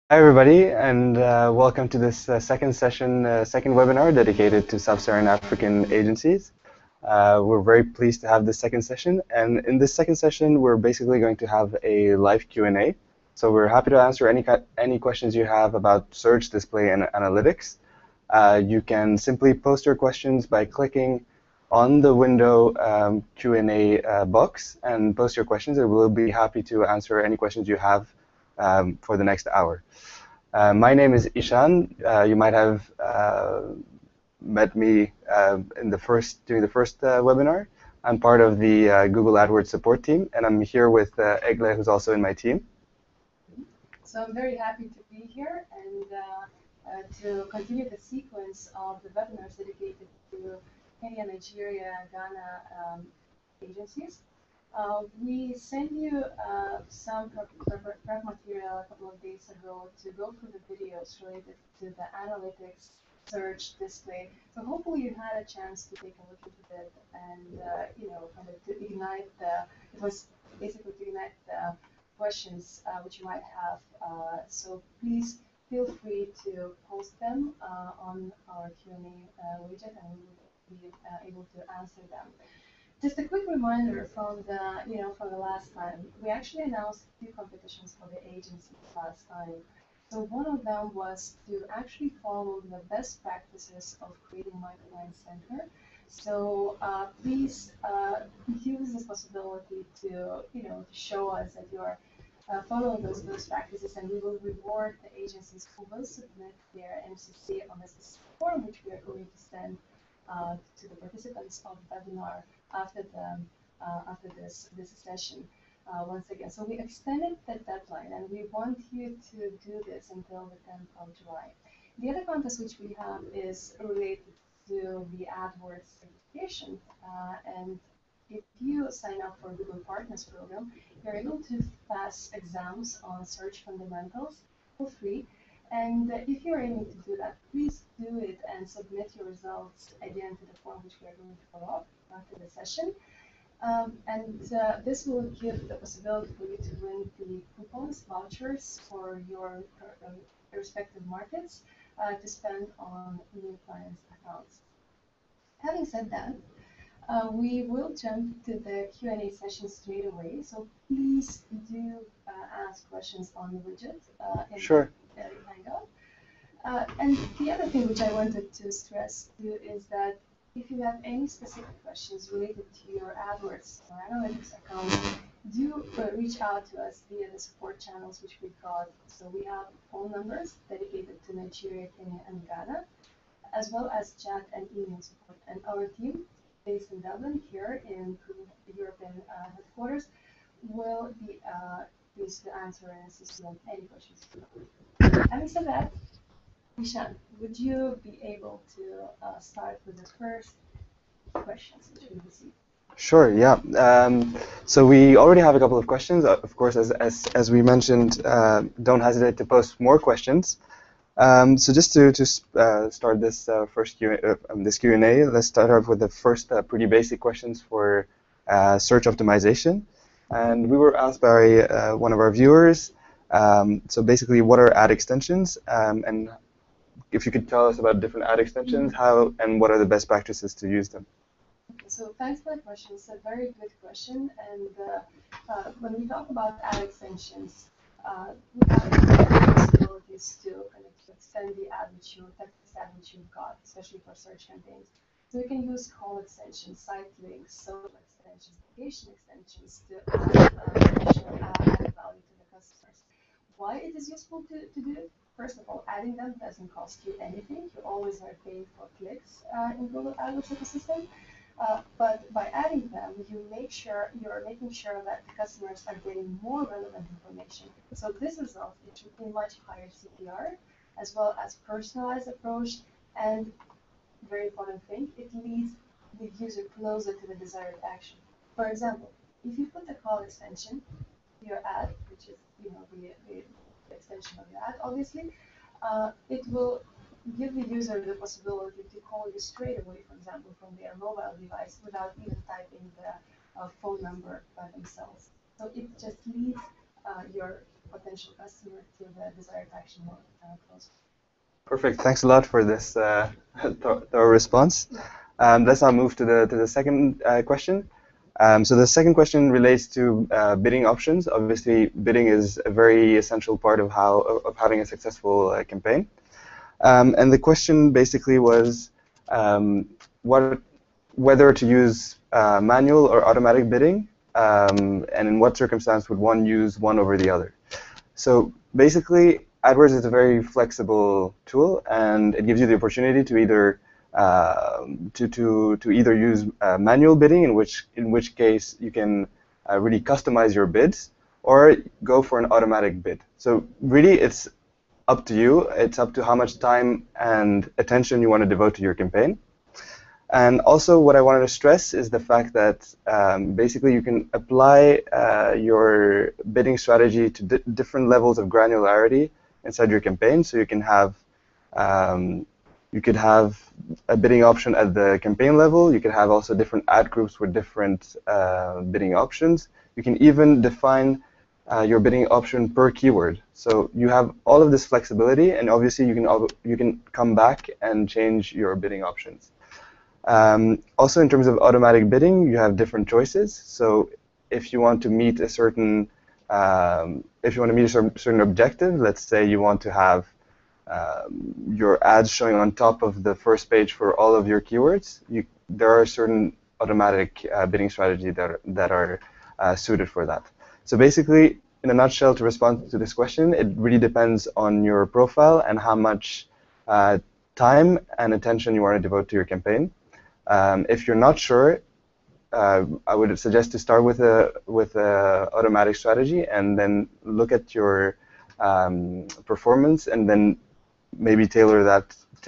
Hi, everybody, and welcome to this second webinar dedicated to Sub-Saharan African agencies. We're very pleased to have this second session, and in this second session, we're basically going to have a live Q&A. So we're happy to answer any questions you have about search, display, and analytics. You can simply post your questions by clicking on the window Q&A box and post your questions, and we'll be happy to answer any questions you have for the next hour. My name is Ishan. You might have met me during the first webinar. I'm part of the Google AdWords support team, and I'm here with Egle, who's also in my team. So I'm very happy to be here and to continue the sequence of the webinars dedicated to Kenya, Nigeria, Ghana agencies. We sent you some prep material a couple of days ago to go through the videos related to the analytics, search, display. So hopefully you had a chance to take a look into it and kind of to ignite it was basically to ignite the questions which you might have. So please feel free to post them on our Q&A widget, and we will be able to answer them. Just a quick reminder from the last time, we actually announced 2 competitions for the agency last time. So one of them was to actually follow the best practices of creating microclient center. So please use this possibility to show us that you are following those best practices, and we will reward the agencies who will submit their MCC on this form, which we are going to send to the participants of the webinar after this session once again. So we extended the deadline, and we want you to do this until the 10th of July. The other contest which we have is related to the AdWords certification, and if you sign up for Google Partners program, you're able to pass exams on search fundamentals for free. And if you're aiming to do that, please do it and submit your results again to the form which we are going to follow up after the session. This will give the possibility for you to win the coupons, vouchers for your respective markets to spend on new clients' accounts. Having said that, we will jump to the Q&A session straight away. So please do ask questions on the widget. Sure. Hangout. And the other thing which I wanted to stress too is that if you have any specific questions related to your AdWords or analytics account, do reach out to us via the support channels which we've got. So we have phone numbers dedicated to Nigeria, Kenya, and Ghana, as well as chat and email support. And our team, based in Dublin, here in the European headquarters, will be pleased to answer and assist you on any questions. Having said that, Ishan, would you be able to start with the first questions which we received? Sure, yeah. So we already have a couple of questions. Of course, as we mentioned, don't hesitate to post more questions. So just to start this first Q&A, let's start off with the first pretty basic questions for search optimization. And we were asked by one of our viewers, so basically, what are ad extensions? And if you could tell us about different ad extensions, how and what are the best practices to use them? Okay, so thanks for the question. It's a very good question. And when we talk about ad extensions, we have possibilities to kind of extend the ad which you've got, especially for search campaigns. So you can use call extensions, site links, social extensions, location extensions to add additional added value to the customers. Why it is useful to do it? First of all, adding them doesn't cost you anything. You always are paying for clicks in Google AdWords ecosystem. But by adding them, you're making sure that the customers are getting more relevant information. So this results in a much higher CTR, as well as personalized approach, and very important thing, it leads the user closer to the desired action. For example, if you put the call extension to your ad, which is the extension of your ad, obviously, it will give the user the possibility to call you straight away, for example, from their mobile device without even typing the phone number by themselves. So it just leads your potential customer to the desired action more closely. Perfect. Thanks a lot for this thorough response. Let's now move to the second question. So the second question relates to bidding options. Obviously, bidding is a very essential part of having a successful campaign. And the question basically was whether to use manual or automatic bidding, and in what circumstance would one use one over the other. So basically, AdWords is a very flexible tool, and it gives you the opportunity to either either use manual bidding, in which case you can really customize your bids, or go for an automatic bid. So really, it's up to you. It's up to how much time and attention you want to devote to your campaign. And also, what I wanted to stress is the fact that basically you can apply your bidding strategy to different levels of granularity inside your campaign. So you can have a bidding option at the campaign level. You can have also different ad groups with different bidding options. You can even define your bidding option per keyword. So you have all of this flexibility, and obviously you can come back and change your bidding options. Also, in terms of automatic bidding, you have different choices. So if you want to meet a certain certain objective, let's say you want to have your ads showing on top of the first page for all of your keywords, there are certain automatic bidding strategies that are suited for that. So basically, in a nutshell, to respond to this question, it really depends on your profile and how much time and attention you want to devote to your campaign. If you're not sure, I would suggest to start with a automatic strategy, and then look at your performance, and then maybe tailor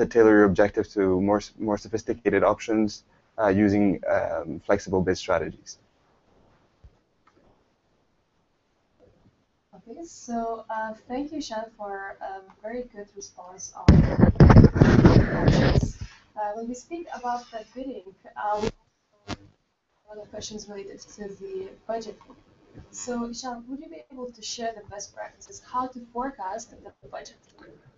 your objective to more sophisticated options using flexible bid strategies. Okay, so thank you, Shan, for a very good response on options. When we speak about the bidding, we have a lot of questions related to the budget. So, Shan, would you be able to share the best practices, how to forecast the budget?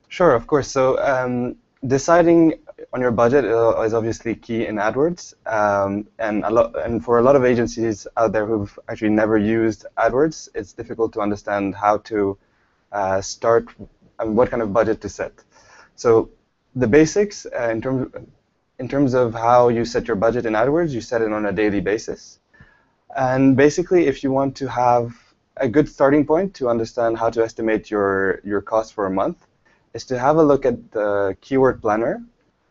Sure, of course. So deciding on your budget is obviously key in AdWords, and for a lot of agencies out there who've actually never used AdWords, it's difficult to understand how to start and what kind of budget to set. So the basics in terms of how you set your budget in AdWords, you set it on a daily basis. And basically, if you want to have a good starting point to understand how to estimate your cost for a month, is to have a look at the keyword planner,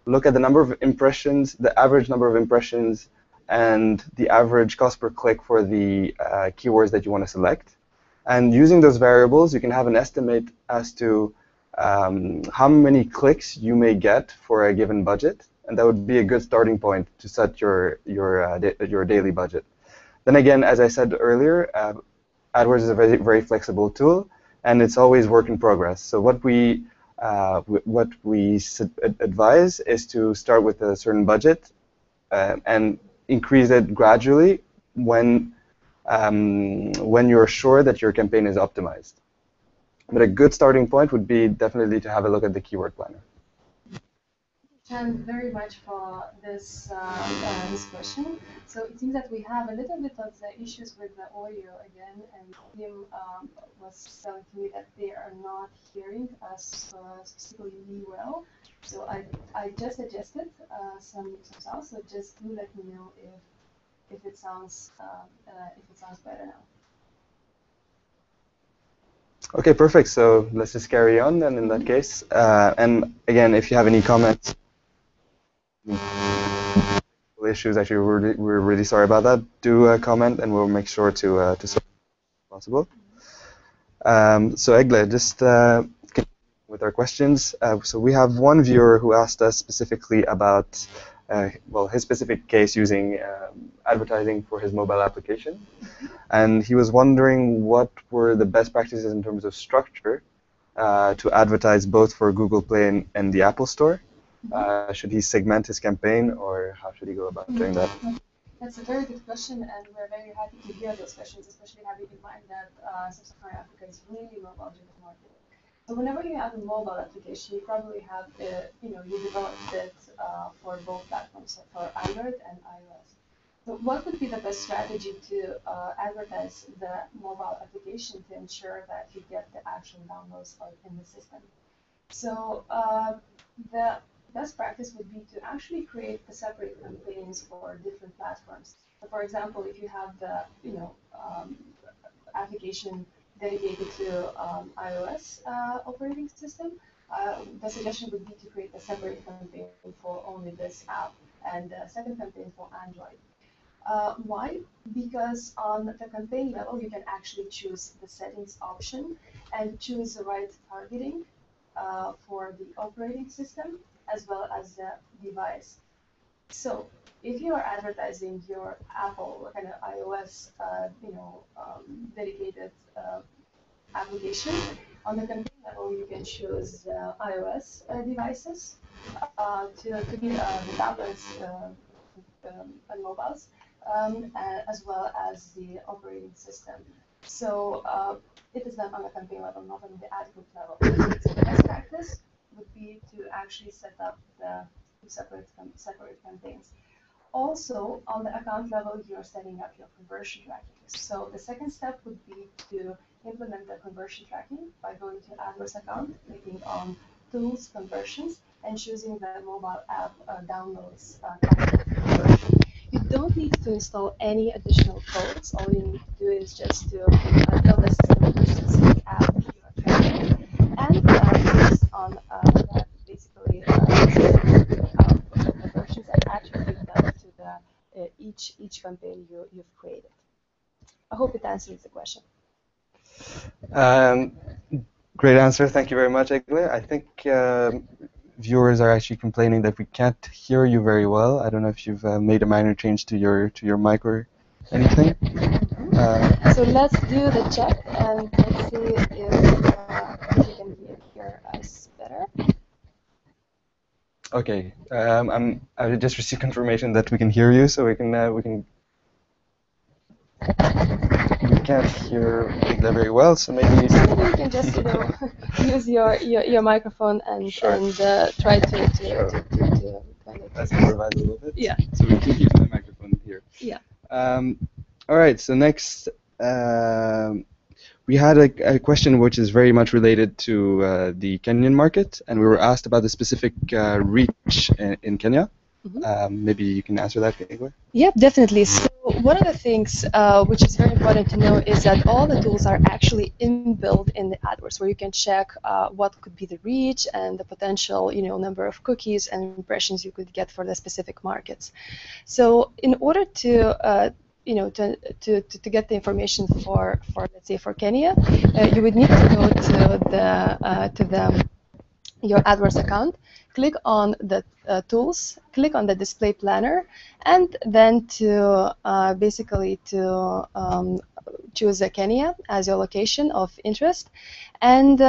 look at the number of impressions, the average number of impressions, and the average cost per click for the keywords that you want to select. And using those variables, you can have an estimate as to how many clicks you may get for a given budget, and that would be a good starting point to set your daily budget. Then again, as I said earlier, AdWords is a very, very flexible tool, and it's always work in progress. So what we advise is to start with a certain budget and increase it gradually when you're sure that your campaign is optimized. But a good starting point would be definitely to have a look at the keyword planner. Thank you very much for this this question. So it seems that we have a little bit of the issues with the audio again, and Tim was telling me that they are not hearing us specifically well. So I just adjusted some sounds. So just do let me know if it sounds better now. Okay, perfect. So let's just carry on then in that case. And again, if you have any comments, issues, actually, we're really sorry about that. Do comment, and we'll make sure to solve as possible. So Egle, just with our questions. So we have one viewer who asked us specifically about his specific case using advertising for his mobile application, and he was wondering what were the best practices in terms of structure to advertise both for Google Play and the Apple Store. Should he segment his campaign, or how should he go about doing that? That's a very good question, and we're very happy to hear those questions, especially having in mind that Sub-Saharan Africa is really mobile-driven market. So whenever you have a mobile application, you probably have, you developed it for both platforms, so for Android and iOS. So what would be the best strategy to advertise the mobile application to ensure that you get the actual downloads in the system? So the best practice would be to actually create the separate campaigns for different platforms. So for example, if you have the application dedicated to iOS operating system, the suggestion would be to create a separate campaign for only this app and a second campaign for Android. Why? Because on the campaign level, you can actually choose the settings option and choose the right targeting for the operating system as well as the device. So if you are advertising your Apple kind of iOS, dedicated application, on the campaign level, you can choose iOS devices to be the tablets and mobiles, as well as the operating system. So it is done on the campaign level, not on the ad group level. So the best practice would be to actually set up the two separate campaigns. Also, on the account level, you're setting up your conversion tracking. So the second step would be to implement the conversion tracking by going to AdWords account, clicking on Tools, Conversions, and choosing the mobile app downloads conversion. You don't need to install any additional codes. All you need to do is just to tell the system which specific app you are tracking, and based on that, basically conversions and attribute them to the each campaign you've created. I hope it answers the question. Great answer. Thank you very much, Egle. I think viewers are actually complaining that we can't hear you very well. I don't know if you've made a minor change to your mic or anything. So let's do the check and let's see if you can hear us better. Okay. I just received confirmation that we can hear you, so we can't hear Egle very well, so maybe you can just use your microphone and sure. and try to sure. kind of Let's improvise a little bit. Yeah. So we can use my microphone here. Yeah. All right. So next, we had a question which is very much related to the Kenyan market, and we were asked about the specific reach in Kenya. Mm-hmm. Maybe you can answer that, Igor? Yep, definitely. So one of the things which is very important to know is that all the tools are actually inbuilt in the AdWords, where you can check what could be the reach and the potential, number of cookies and impressions you could get for the specific markets. So in order to to get the information for let's say for Kenya, you would need to go to your AdWords account, click on the tools, click on the display planner, and then to basically to choose Kenya as your location of interest, and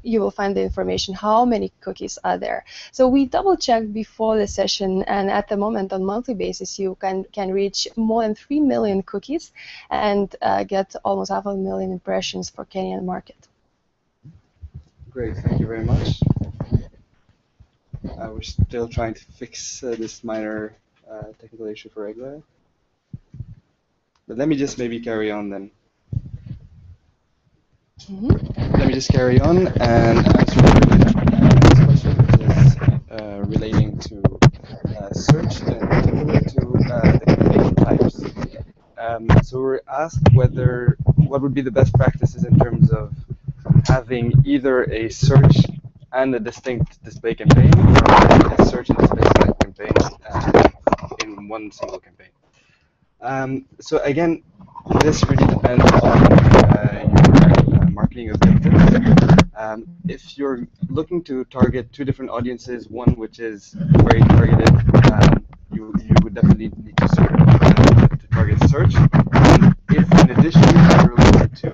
you will find the information how many cookies are there. So we double checked before the session, and at the moment on monthly basis you can reach more than 3 million cookies and get almost 500,000 impressions for Kenyan market. Great, thank you very much. We're still trying to fix this minor technical issue for Egle. But let me just maybe carry on then. Mm-hmm. Let me just carry on and answer this question, which is relating to search and particularly to the campaign types. So we're asked what would be the best practices in terms of having either a search and a distinct display campaign, or a search and display campaign in one single campaign. So again, this really depends on your marketing objectives. If you're looking to target two different audiences, one which is very targeted, you would definitely need to target search. If in addition you're looking to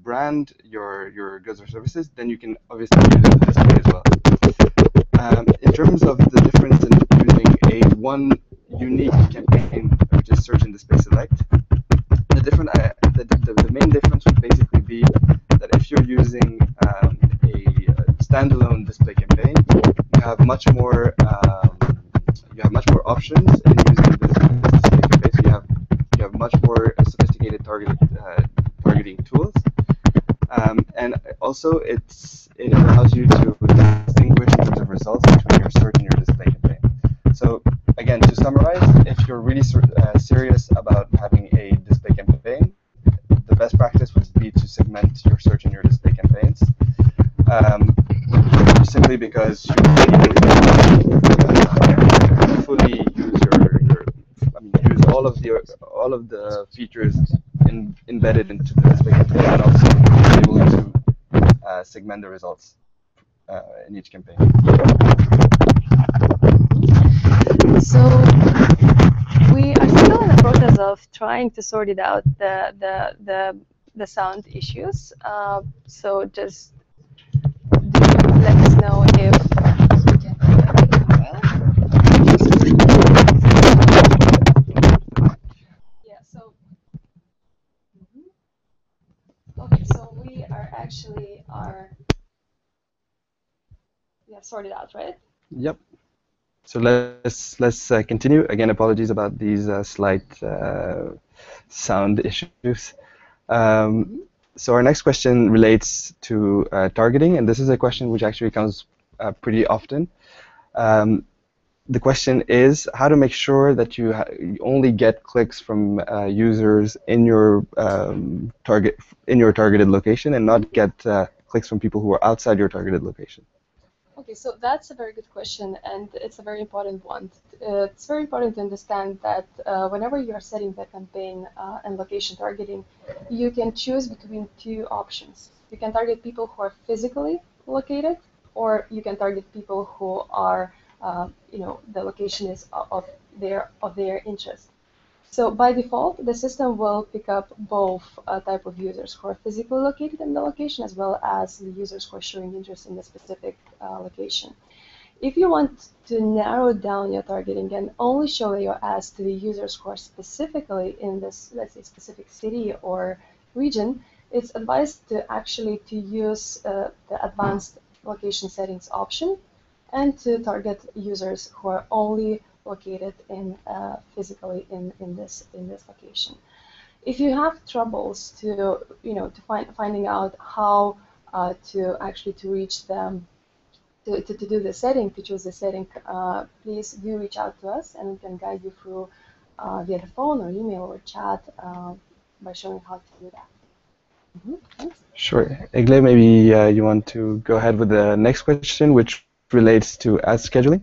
brand your goods or services, then you can obviously use the display as well. In terms of the difference in using one unique campaign, which is search and display select. The main difference would basically be that if you're using a standalone display campaign, you have much more options in using this display campaign. So you have much more sophisticated targeting tools, and also it allows you to distinguish in terms of results between your search and your display campaign. So again, to summarize, if you're really serious about having a display campaign, the best practice would be to segment your search and your display campaigns, simply because you fully use use all of the features embedded into the display campaign, and also be able to segment the results in each campaign. So we are still in the process of trying to sort it out, the sound issues. So just let us know if we can hear it well. Yeah. So okay. So we have sorted out, right? Yep. So let's continue. Again, apologies about these slight sound issues. So our next question relates to targeting, and this is a question which actually comes pretty often. The question is how to make sure that you only get clicks from users in your targeted location, and not get clicks from people who are outside your targeted location. Okay, so that's a very good question, and it's a very important one. It's very important to understand that whenever you are setting the campaign and location targeting, you can choose between two options. You can target people who are physically located, or you can target people who are, the location is of their interest. So by default, the system will pick up both type of users who are physically located in the location, as well as the users who are showing interest in the specific location. If you want to narrow down your targeting and only show your ads to the users who are specifically in this, let's say, specific city or region, it's advised to actually use the advanced location settings option and to target users who are only located in physically in this location. If you have troubles to finding out how to reach them, to do the setting, to choose the setting, please do reach out to us, and we can guide you through via the phone or email or chat by showing how to do that. Thanks. Sure. Egle, maybe you want to go ahead with the next question, which relates to ad scheduling.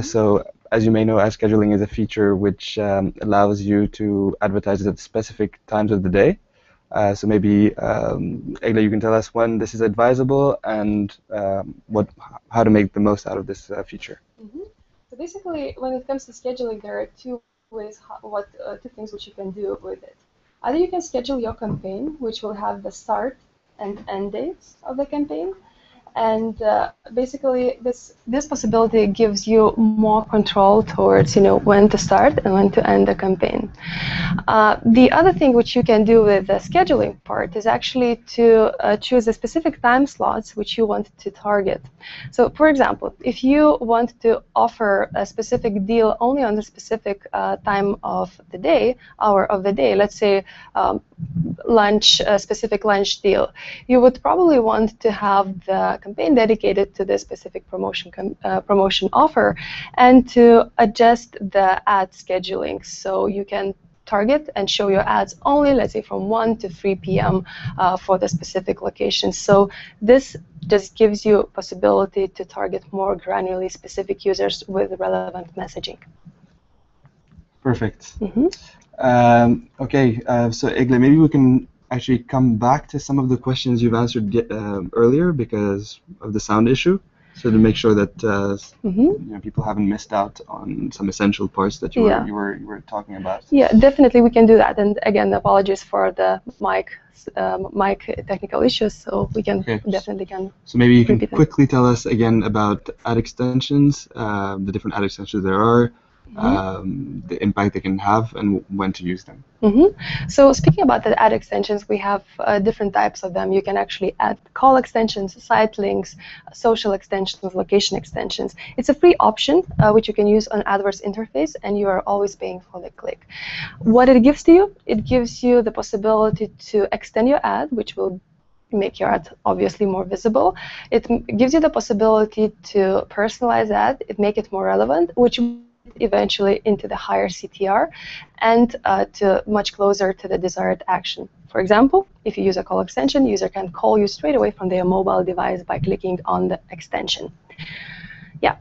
So as you may know, ad scheduling is a feature which allows you to advertise at specific times of the day. So maybe, Egle, you can tell us when this is advisable and how to make the most out of this feature. So basically, when it comes to scheduling, there are two things which you can do with it. Either you can schedule your campaign, which will have the start and end dates of the campaign. And basically, this possibility gives you more control towards when to start and when to end the campaign. The other thing which you can do with the scheduling part is actually to choose the specific time slots which you want to target. So, for example, if you want to offer a specific deal only on the specific time of the day, hour of the day, let's say lunch, a specific lunch deal, you would probably want to have the campaign dedicated to this specific promotion offer, and to adjust the ad scheduling so you can target and show your ads only, let's say, from 1 to 3 p.m. For the specific location. So this just gives you possibility to target more granularly specific users with relevant messaging. Perfect. Okay, so Egle, maybe we can actually come back to some of the questions you've answered earlier because of the sound issue, so to make sure that people haven't missed out on some essential parts that you were talking about. Yeah, definitely we can do that. And again, apologies for the mic technical issues, so we can definitely can. So maybe you can quickly tell us again about ad extensions, the different ad extensions there are, the impact they can have, and when to use them. So speaking about the ad extensions, we have different types of them. You can actually add call extensions, site links, social extensions, location extensions. It's a free option which you can use on AdWords interface, and you are always paying for the click. What it gives to you? It gives you the possibility to extend your ad, which will make your ad obviously more visible. It gives you the possibility to personalize ad, make it more relevant, which eventually into the higher CTR and to much closer to the desired action. For example, if you use a call extension, user can call you straight away from their mobile device by clicking on the extension. Yeah.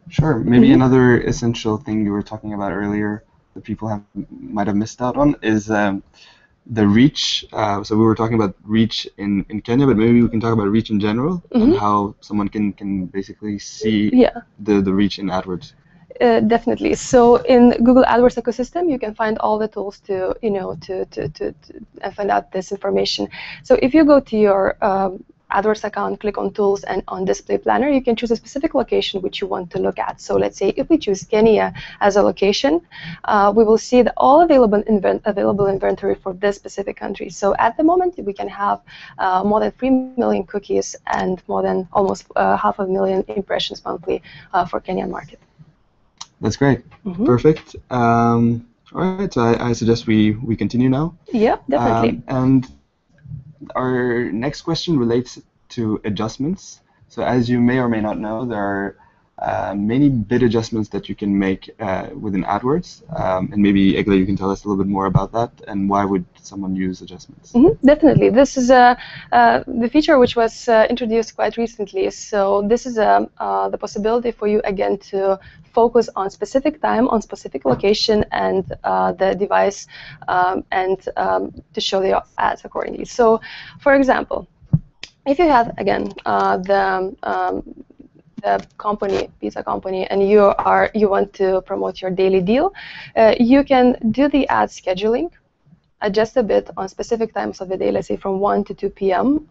Sure. Maybe another essential thing you were talking about earlier that people might have missed out on is the reach. So we were talking about reach in Kenya, but maybe we can talk about reach in general and how someone can basically see the reach in AdWords. Definitely. So in Google AdWords ecosystem, you can find all the tools to find out this information. So if you go to your AdWords account, click on Tools, and on Display Planner, you can choose a specific location which you want to look at. So let's say if we choose Kenya as a location, we will see the all available inventory for this specific country. So at the moment, we can have more than 3 million cookies and more than almost 500,000 impressions monthly for Kenyan market. That's great. Perfect. All right, so I suggest we continue now. Yeah, definitely. And our next question relates to adjustments. So as you may or may not know, there are many bid adjustments that you can make within AdWords. And maybe, Egle, you can tell us a little bit more about that, and why would someone use adjustments? Definitely. This is the feature which was introduced quite recently. So this is the possibility for you, again, to focus on specific time, on specific location, and the device, and to show the ads accordingly. So, for example, if you have, again, the company, pizza company, and you want to promote your daily deal, you can do the ad scheduling, adjust a bit on specific times of the day, let's say from 1 to 2 p.m.,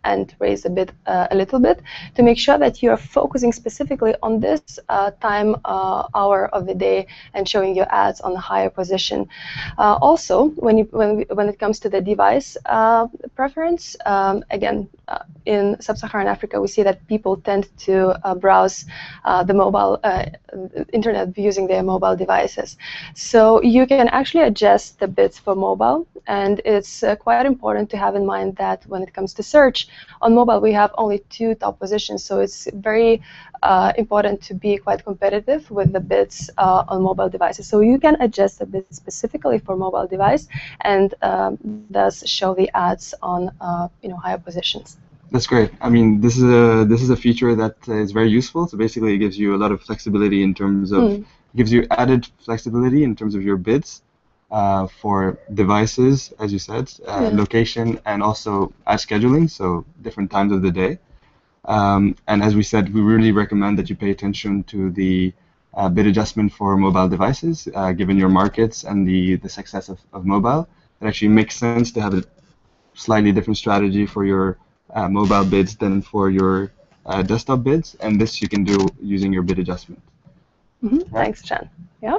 and raise a little bit to make sure that you are focusing specifically on this time hour of the day and showing your ads on a higher position. Also, when it comes to the device preference, again, in sub-Saharan Africa, we see that people tend to browse the mobile internet using their mobile devices. So you can actually adjust the bits for mobile, and it's quite important to have in mind that when it comes to search, on mobile we have only 2 top positions, so it's very important to be quite competitive with the bits on mobile devices. So you can adjust the bits specifically for mobile device and thus show the ads on higher positions. That's great. I mean, this is a feature that is very useful. So basically, it gives you a lot of flexibility in terms of gives you added flexibility in terms of your bids for devices, as you said, location, and also ad scheduling. So different times of the day. And as we said, we really recommend that you pay attention to the bid adjustment for mobile devices, given your markets and the success of mobile. It actually makes sense to have a slightly different strategy for your mobile bids than for your desktop bids, and this you can do using your bid adjustment. Right? Thanks, Chen. Yeah.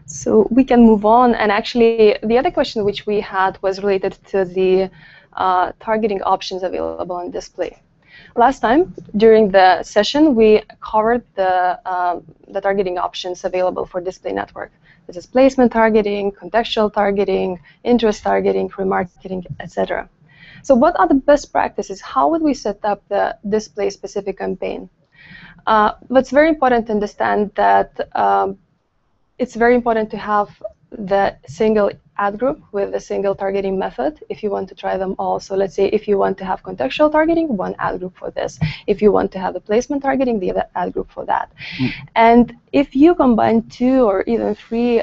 So we can move on, and actually the other question which we had was related to the targeting options available on display. Last time during the session we covered the targeting options available for display network. This is placement targeting, contextual targeting, interest targeting, remarketing, etc. So what are the best practices? How would we set up the display-specific campaign? What's very important to understand that it's very important to have the single ad group with a single targeting method if you want to try them all. So let's say if you want to have contextual targeting, one ad group for this. If you want to have the placement targeting, the other ad group for that. And if you combine 2 or even 3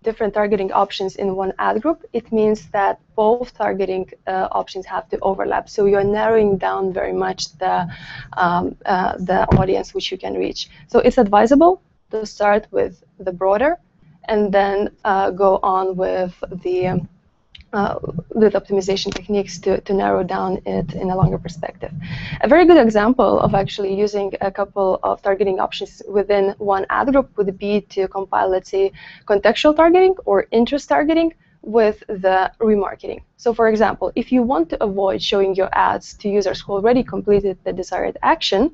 different targeting options in one ad group, it means that both targeting options have to overlap. So you're narrowing down very much the audience which you can reach. So it's advisable to start with the broader and then go on with the with optimization techniques to narrow down it in a longer perspective. A very good example of actually using a couple of targeting options within one ad group would be to compile, let's say, contextual targeting or interest targeting with the remarketing. So for example, if you want to avoid showing your ads to users who already completed the desired action,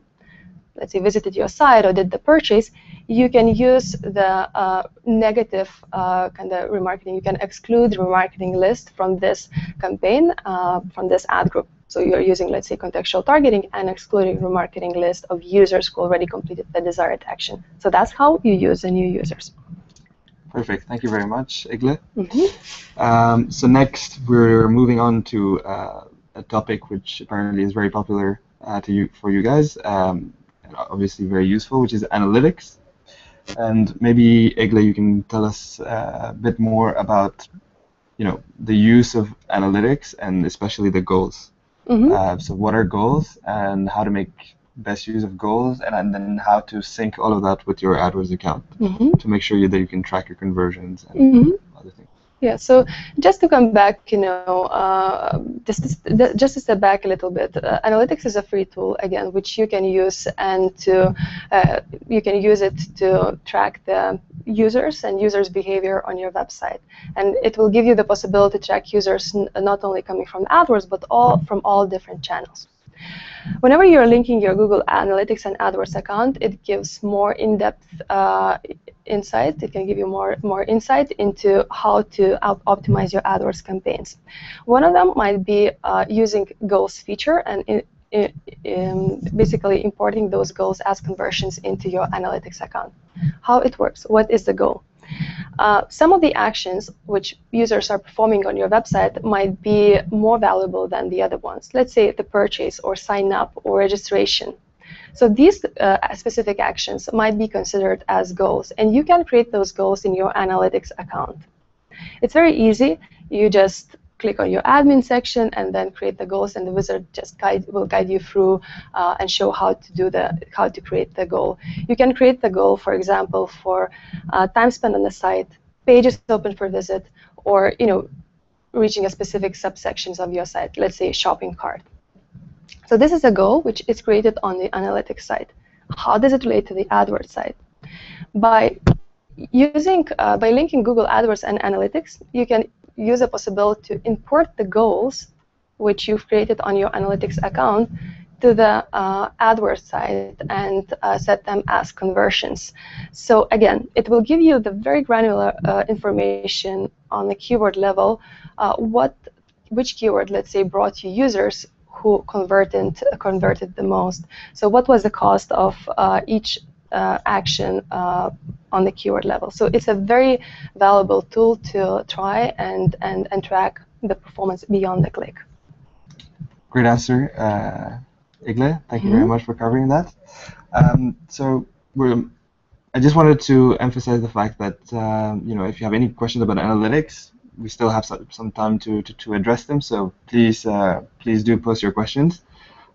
let's say visited your site or did the purchase, you can use the negative kind of remarketing. You can exclude the remarketing list from this campaign, from this ad group. So you're using, let's say, contextual targeting and excluding remarketing list of users who already completed the desired action. So that's how you use the new users. Perfect. Thank you very much, Egle. So next, we're moving on to a topic which apparently is very popular for you guys. Obviously very useful, which is analytics. And maybe, Egle, you can tell us a bit more about, the use of analytics and especially the goals. So what are goals and how to make best use of goals, and then how to sync all of that with your AdWords account to make sure that you can track your conversions and other things. Yeah, so just to come back, just to step back a little bit, analytics is a free tool, again, which you can use and you can use it to track the users and users' behavior on your website. And it will give you the possibility to track users not only coming from AdWords, but from all different channels. Whenever you're linking your Google Analytics and AdWords account, it gives more in-depth insight. It can give you more insight into how to optimize your AdWords campaigns. One of them might be using goals feature and basically importing those goals as conversions into your analytics account. How it works? What is the goal? Some of the actions which users are performing on your website might be more valuable than the other ones. Let's say the purchase or sign up or registration. So these specific actions might be considered as goals, and you can create those goals in your analytics account. It's very easy. You just click on your admin section and then create the goals, and the wizard just will guide you through and show how to create the goal. You can create the goal, for example, for time spent on the site, pages open for visit, or reaching a specific subsections of your site. Let's say shopping cart. So this is a goal which is created on the analytics side. How does it relate to the AdWords side? By linking Google AdWords and analytics, you can use a possibility to import the goals which you've created on your analytics account to the AdWords side and set them as conversions. So again, it will give you the very granular information on the keyword level, which keyword, let's say, brought you users who converted the most. So what was the cost of each action on the keyword level? So it's a very valuable tool to try and track the performance beyond the click. Great answer, Egle. Thank you very much for covering that. So I just wanted to emphasize the fact that if you have any questions about analytics, we still have some time to address them. So please do post your questions.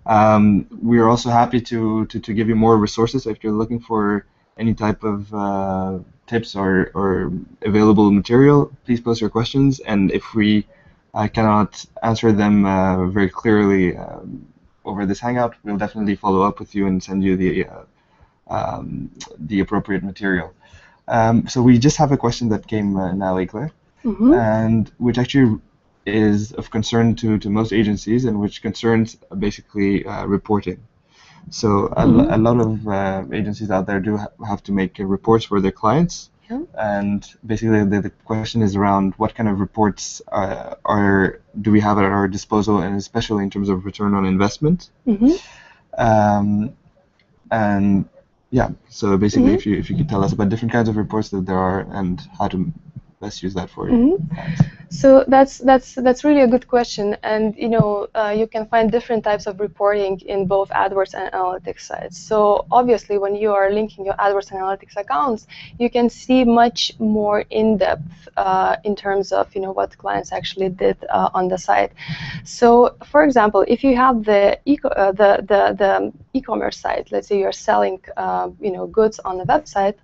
We are also happy to give you more resources. So if you're looking for any type of tips or available material, please post your questions. And if we cannot answer them very clearly over this Hangout, we'll definitely follow up with you and send you the appropriate material. So we just have a question that came now, Egle, and which actually is of concern to most agencies, and which concerns basically reporting. So a lot of agencies out there do have to make reports for their clients, and basically the question is around what kind of reports do we have at our disposal, and especially in terms of return on investment. And yeah, so basically if you could tell us about different kinds of reports that there are and how to best use that for you. So that's really a good question, and you can find different types of reporting in both AdWords and analytics sites. So obviously, when you are linking your AdWords and analytics accounts, you can see much more in depth in terms of what clients actually did on the site. So, for example, if you have the e-commerce site, let's say you're selling goods on the website,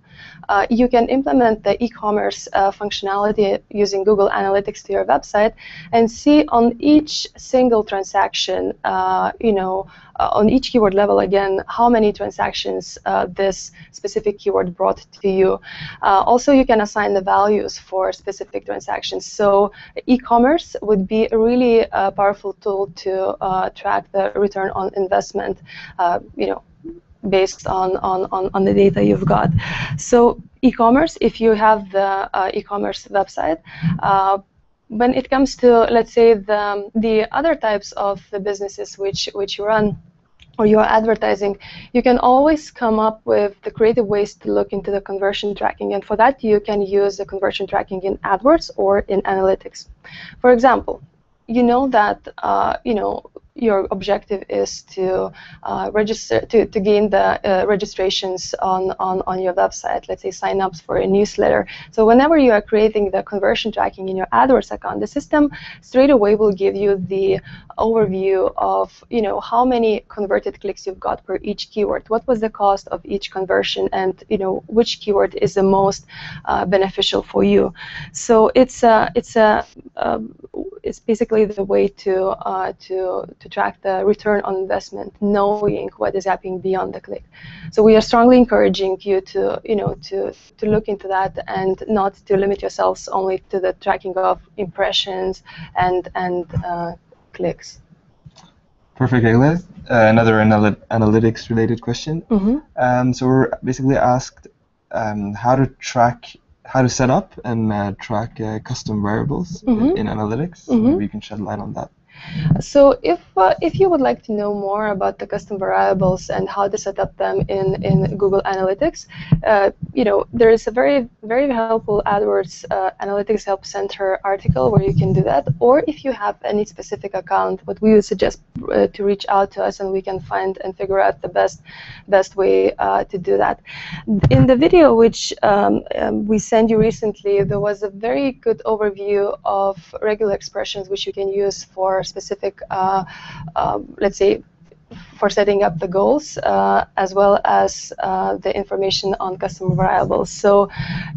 you can implement the e-commerce functionality using Google Analytics clicks to your website and see on each single transaction, on each keyword level again, how many transactions this specific keyword brought to you. Also, you can assign the values for specific transactions. So e-commerce would be a really powerful tool to track the return on investment, based on the data you've got. So e-commerce, if you have the e-commerce website, when it comes to, let's say, the other types of the businesses which you run or you are advertising, you can always come up with the creative ways to look into the conversion tracking, and for that you can use the conversion tracking in AdWords or in analytics. For example, you know that your objective is to register, to gain the registrations on your website, let's say sign-ups for a newsletter. So whenever you are creating the conversion tracking in your AdWords account, the system straight away will give you the overview of how many converted clicks you've got per each keyword, what was the cost of each conversion, and which keyword is the most beneficial for you. So it's basically the way to track the return on investment, knowing what is happening beyond the click. So we are strongly encouraging you to look into that and not to limit yourselves only to the tracking of impressions and clicks. Perfect, Egle. Another analytics-related question. Mm-hmm. So we're basically asked how to set up and track custom variables in analytics. Mm-hmm. Maybe you can shed light on that. So if you would like to know more about the custom variables and how to set up them in Google Analytics, there is a very, very helpful AdWords Analytics Help Center article where you can do that. Or if you have any specific account, what we would suggest to reach out to us and we can find and figure out the best way to do that. In the video which we sent you recently, there was a very good overview of regular expressions which you can use for specific, let's say, for setting up the goals, as well as the information on customer variables. So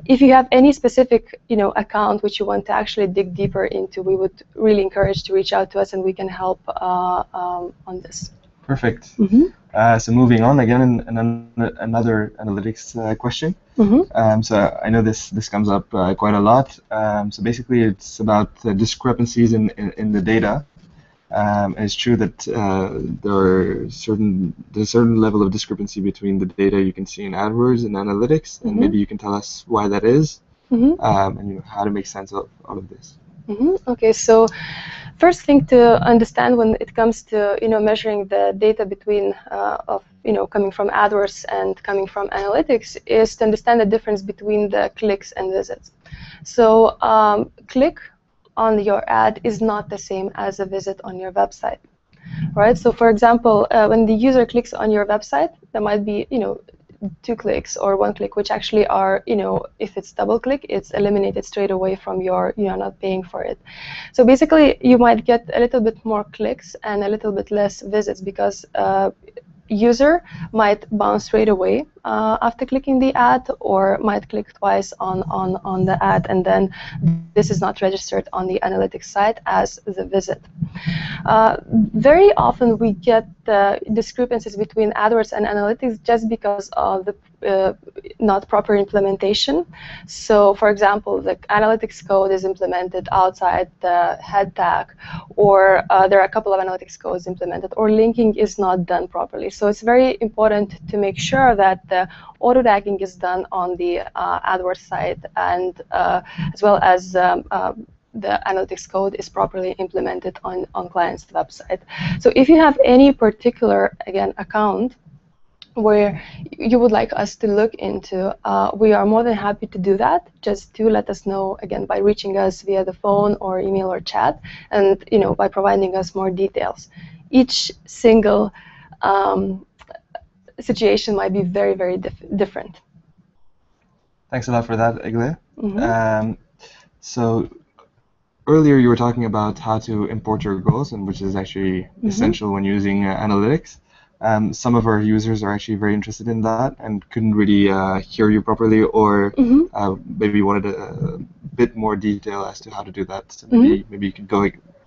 if you have any specific account which you want to actually dig deeper into, we would really encourage to reach out to us and we can help on this. Perfect. Mm-hmm. So moving on, again, another analytics question. Mm-hmm. So I know this comes up quite a lot. So basically it's about discrepancies in the data. And it's true that there's a certain level of discrepancy between the data you can see in AdWords and analytics, and maybe you can tell us why that is, and how to make sense of all of this. Okay, so first thing to understand when it comes to measuring the data between coming from AdWords and coming from analytics is to understand the difference between the clicks and visits. So click on your ad is not the same as a visit on your website, right? So for example, when the user clicks on your website, there might be 2 clicks or 1 click, which actually are, if it's double click, it's eliminated straight away from you're not paying for it. So basically, you might get a little bit more clicks and a little bit less visits because user might bounce straight away after clicking the ad, or might click twice on the ad, and then this is not registered on the analytics side as the visit. Very often we get the discrepancies between AdWords and analytics just because of the not proper implementation. So for example, the analytics code is implemented outside the head tag, or there are a couple of analytics codes implemented, or linking is not done properly. So it's very important to make sure that the auto tagging is done on the AdWords side, and as well as the analytics code is properly implemented on client's website. So if you have any particular, again, account where you would like us to look into, we are more than happy to do that. Just to let us know, again, by reaching us via the phone or email or chat, and by providing us more details. Each single situation might be very, very different. Thanks a lot for that, Egle. So earlier you were talking about how to import your goals, and which is actually essential when using analytics. Some of our users are actually very interested in that and couldn't really hear you properly, or maybe wanted bit more detail as to how to do that. So maybe you could go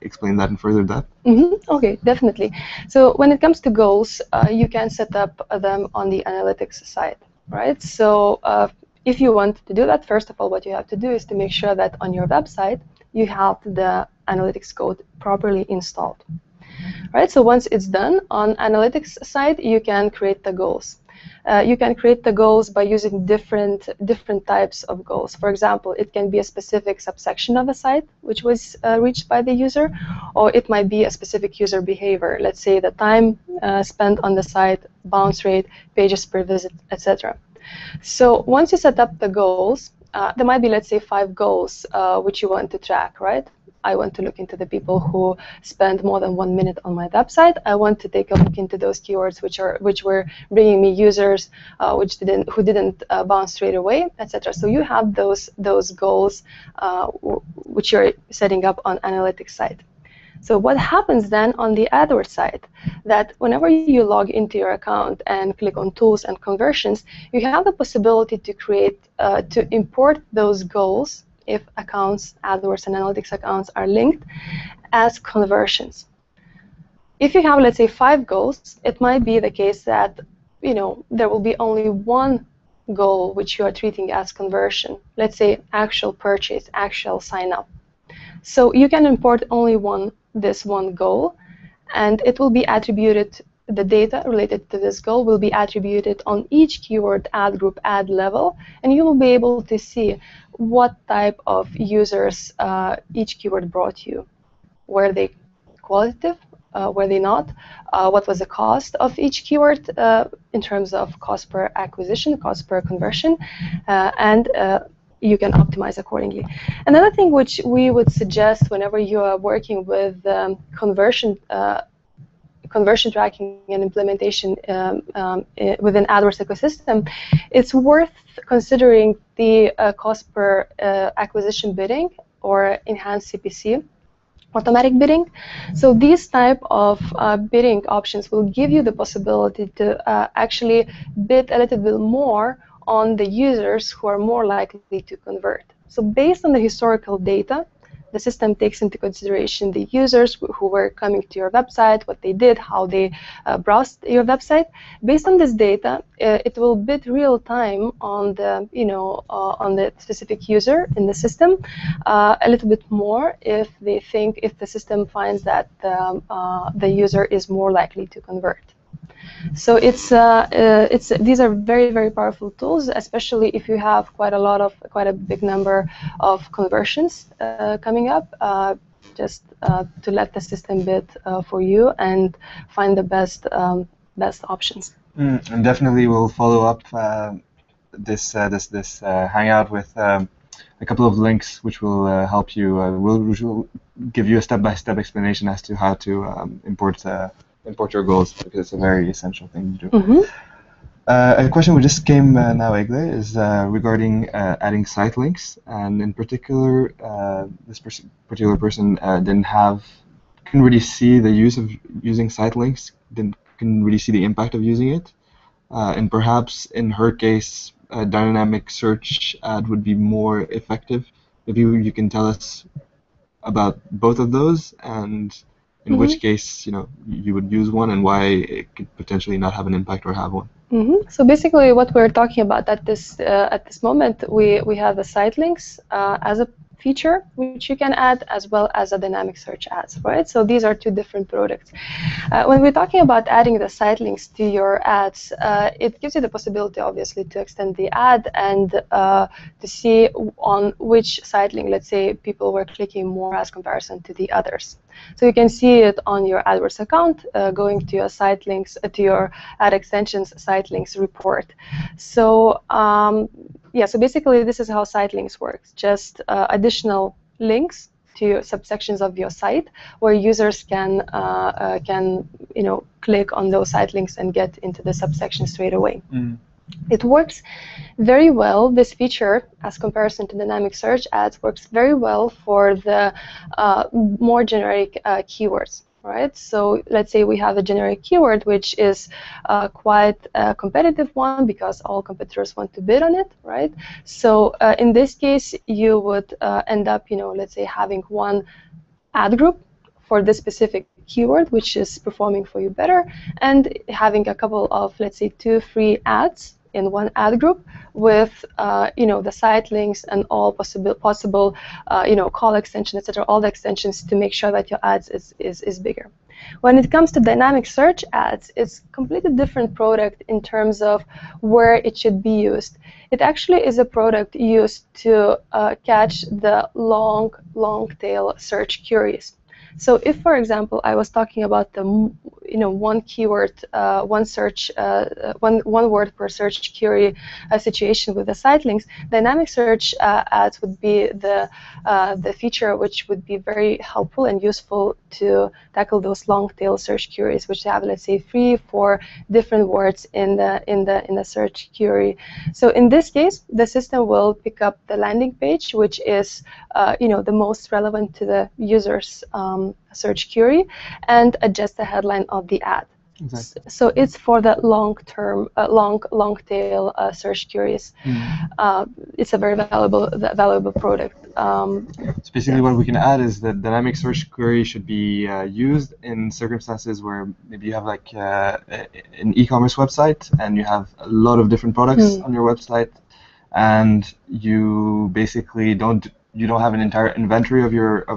explain that in further depth. Okay, definitely. So when it comes to goals, you can set up them on the analytics side, right? So if you want to do that, first of all, what you have to do is to make sure that on your website you have the analytics code properly installed, right? So once it's done on analytics side, you can create the goals. You can create the goals by using different types of goals. For example, it can be a specific subsection of a site which was reached by the user, or it might be a specific user behavior. Let's say the time spent on the site, bounce rate, pages per visit, etc. So once you set up the goals, there might be, let's say, 5 goals which you want to track, right? I want to look into the people who spend more than 1 minute on my website. I want to take a look into those keywords which were bringing me users who didn't bounce straight away, etc. So you have those goals which you're setting up on analytics side. So what happens then on the AdWords side, that whenever you log into your account and click on Tools and Conversions, you have the possibility to to import those goals if accounts, AdWords and analytics accounts are linked, as conversions. If you have, let's say, 5 goals, it might be the case that there will be only one goal which you are treating as conversion. Let's say actual purchase, actual sign up. So you can import only this one goal, and it will be attributed, the data related to this goal will be attributed on each keyword ad group ad level, and you will be able to see what type of users each keyword brought you. Were they qualitative? Were they not? What was the cost of each keyword in terms of cost per acquisition, cost per conversion, and you can optimize accordingly. Another thing which we would suggest whenever you are working with conversion tracking and implementation within AdWords ecosystem, it's worth considering the cost per acquisition bidding or enhanced CPC, automatic bidding. So these type of bidding options will give you the possibility to actually bid a little bit more on the users who are more likely to convert. So based on the historical data, the system takes into consideration the users who were coming to your website, what they did, how they browsed your website. Based on this data, it will bid real time on the on the specific user in the system a little bit more if the system finds that the user is more likely to convert. So these are very, very powerful tools, especially if you have quite a big number of conversions coming up, just to let the system bid for you and find the best options. And definitely we'll follow up this hangout with a couple of links which will help you. Which will give you a step-by-step explanation as to how to import your goals, because it's a very essential thing to do. A question which just came now, Egle, is regarding adding site links, and in particular, this particular person couldn't really see the use of using site links, couldn't really see the impact of using it, and perhaps in her case, a dynamic search ad would be more effective. If you can tell us about both of those, and in which case, you would use one, and why it could potentially not have an impact or have one. So basically, what we're talking about at this moment, we have the site links as a feature which you can add, as well as a dynamic search ads, right? So these are 2 different products. When we're talking about adding the site links to your ads, it gives you the possibility, obviously, to extend the ad and to see on which site link, let's say, people were clicking more as comparison to the others. So you can see it on your AdWords account, going to your site links, to your ad extensions site links report. So yeah, so basically this is how site links works. Just additional links to subsections of your site where users can click on those site links and get into the subsection straight away. It works very well. This feature, as comparison to dynamic search ads, works very well for the more generic keywords. right? So let's say we have a generic keyword, which is quite a competitive one because all competitors want to bid on it, right? So in this case, you would end up, let's say having one ad group for this specific keyword, which is performing for you better, and having a couple of, let's say, 2 free ads in one ad group with, the site links and all possible, call extension, etc., all the extensions to make sure that your ads is bigger. When it comes to dynamic search ads, it's completely different product in terms of where it should be used. It actually is a product used to catch the long tail search queries. So if, for example, I was talking about the one keyword, one word per search query situation with the site links, dynamic search ads would be the feature which would be very helpful and useful to tackle those long tail search queries, which have, let's say, 3-4 different words in the search query. So in this case, the system will pick up the landing page, which is the most relevant to the user's search query, and adjust the headline of the ad. Exactly. So it's for the long-term, long tail search queries. It's a very valuable product. So basically, what we can add is that dynamic search query should be used in circumstances where maybe you have like an e-commerce website and you have a lot of different products on your website, and you basically don't have an entire inventory of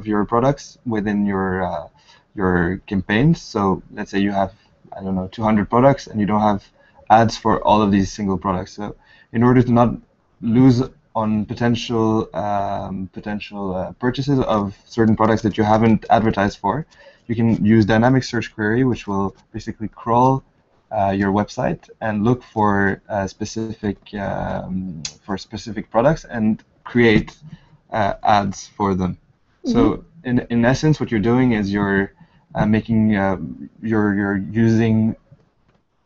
your products within your campaigns. So let's say you have, I don't know, 200 products and you don't have ads for all of these single products. So in order to not lose on potential purchases of certain products that you haven't advertised for, you can use dynamic search query, which will basically crawl your website and look for specific products and create ads for them. So in essence, what you're doing is you're making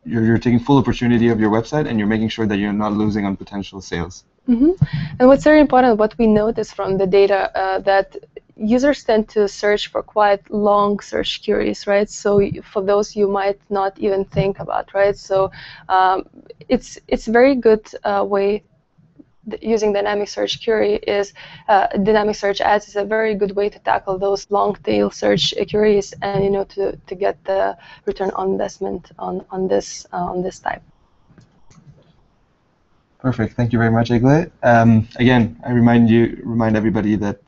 you're taking full opportunity of your website, and you're making sure that you're not losing on potential sales. And what's very important, what we notice from the data, that users tend to search for quite long search queries, right? So for those you might not even think about, right? So it's a very good way. Using dynamic search query is dynamic search ads is a very good way to tackle those long tail search queries, and to get the return on investment on this type. Perfect. Thank you very much, Egle. Again, I remind everybody that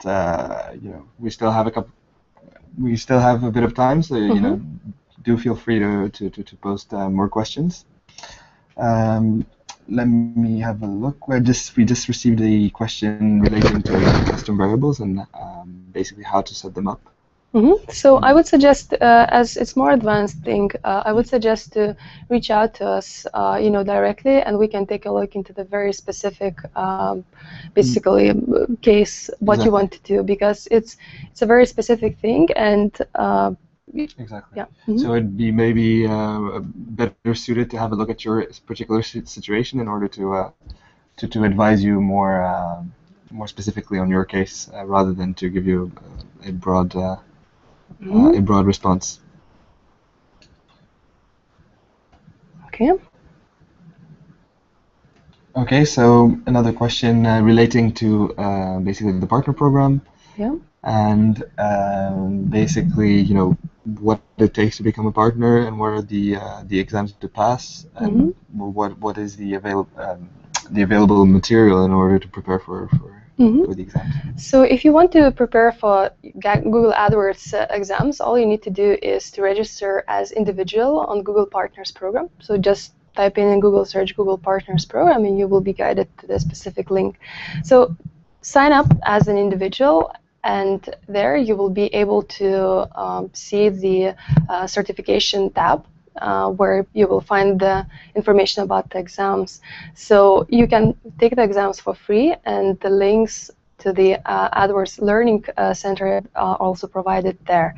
we still have a bit of time, so do feel free to post more questions. Let me have a look. We just received a question relating to custom variables and basically how to set them up. So I would suggest, as it's more advanced thing, I would suggest to reach out to us, directly, and we can take a look into the very specific, basically, case what you want to do, because it's a very specific thing, and exactly. Yeah. So it'd be maybe better suited to have a look at your particular situation in order to advise you more specifically on your case, rather than to give you a broad response. Okay. Okay. So another question relating to basically the partner program. Yeah. And basically, what it takes to become a partner, and what are the exams to pass, and what is the available material in order to prepare for the exams. So if you want to prepare for Google AdWords exams, all you need to do is to register as individual on Google Partners Program. So just type in Google search Google Partners Program, and you will be guided to the specific link. So sign up as an individual, and there you will be able to see the certification tab, where you will find the information about the exams. So you can take the exams for free, and the links to the AdWords Learning Center are also provided there.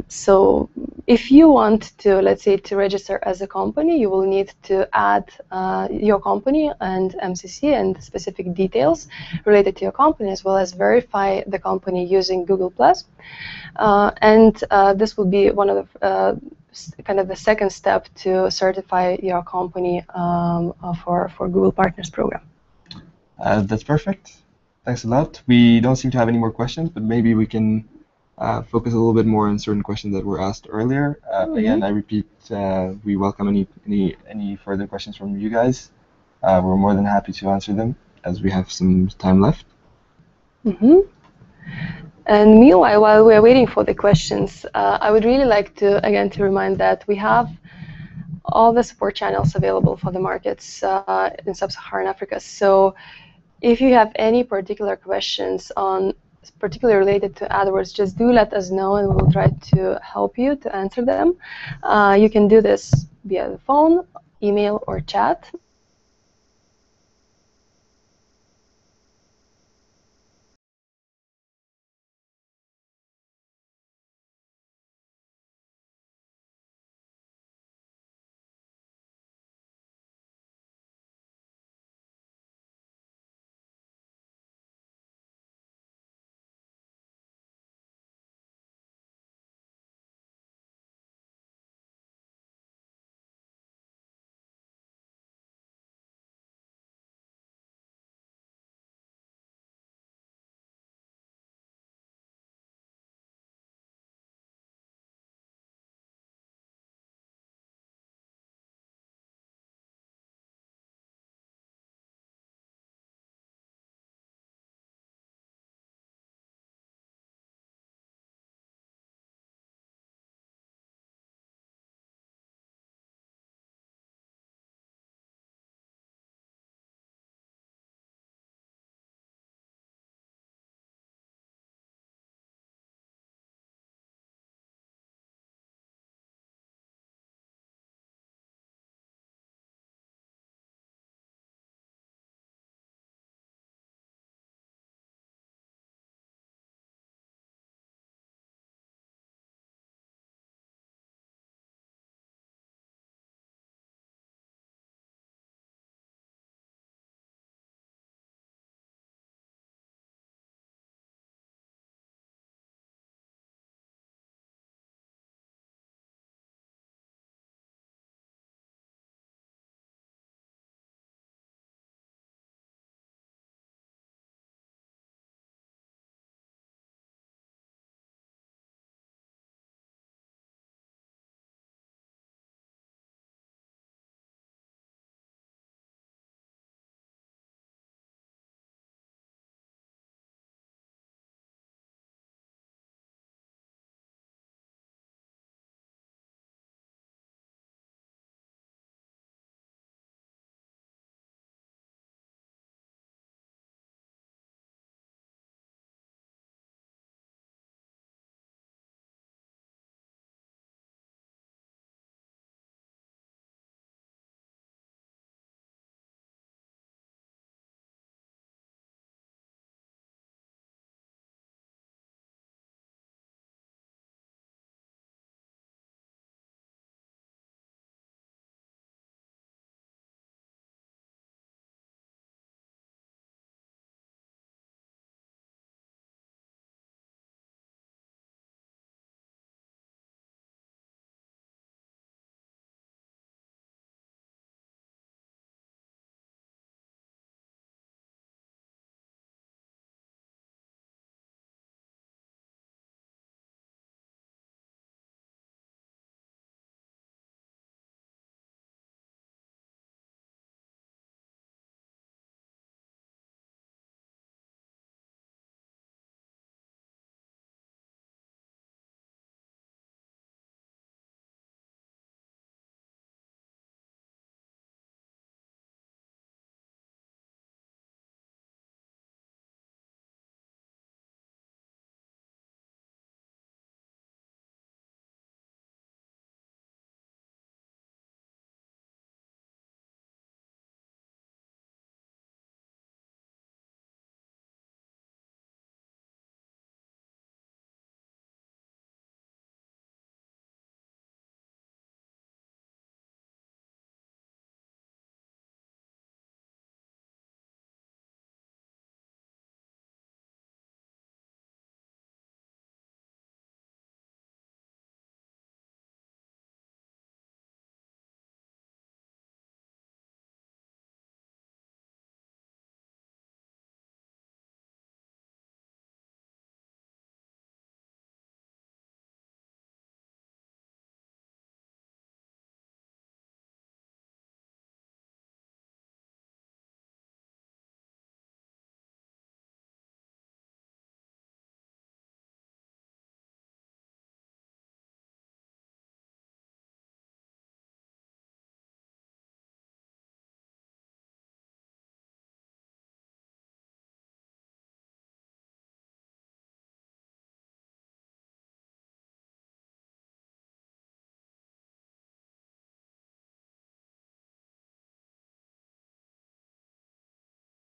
So if you want to, let's say, to register as a company, you will need to add your company and MCC and specific details related to your company, as well as verify the company using Google+. And this will be one of the kind of the second step to certify your company for Google Partners Program. That's perfect. Thanks a lot. We don't seem to have any more questions, but maybe we can focus a little bit more on certain questions that were asked earlier. Again, I repeat, we welcome any further questions from you guys. We're more than happy to answer them as we have some time left. And meanwhile, while we're waiting for the questions, I would really like to, again, to remind that we have all the support channels available for the markets in Sub-Saharan Africa. So if you have any particular questions on particularly related to AdWords, just do let us know and we'll try to help you to answer them. You can do this via the phone, email, or chat.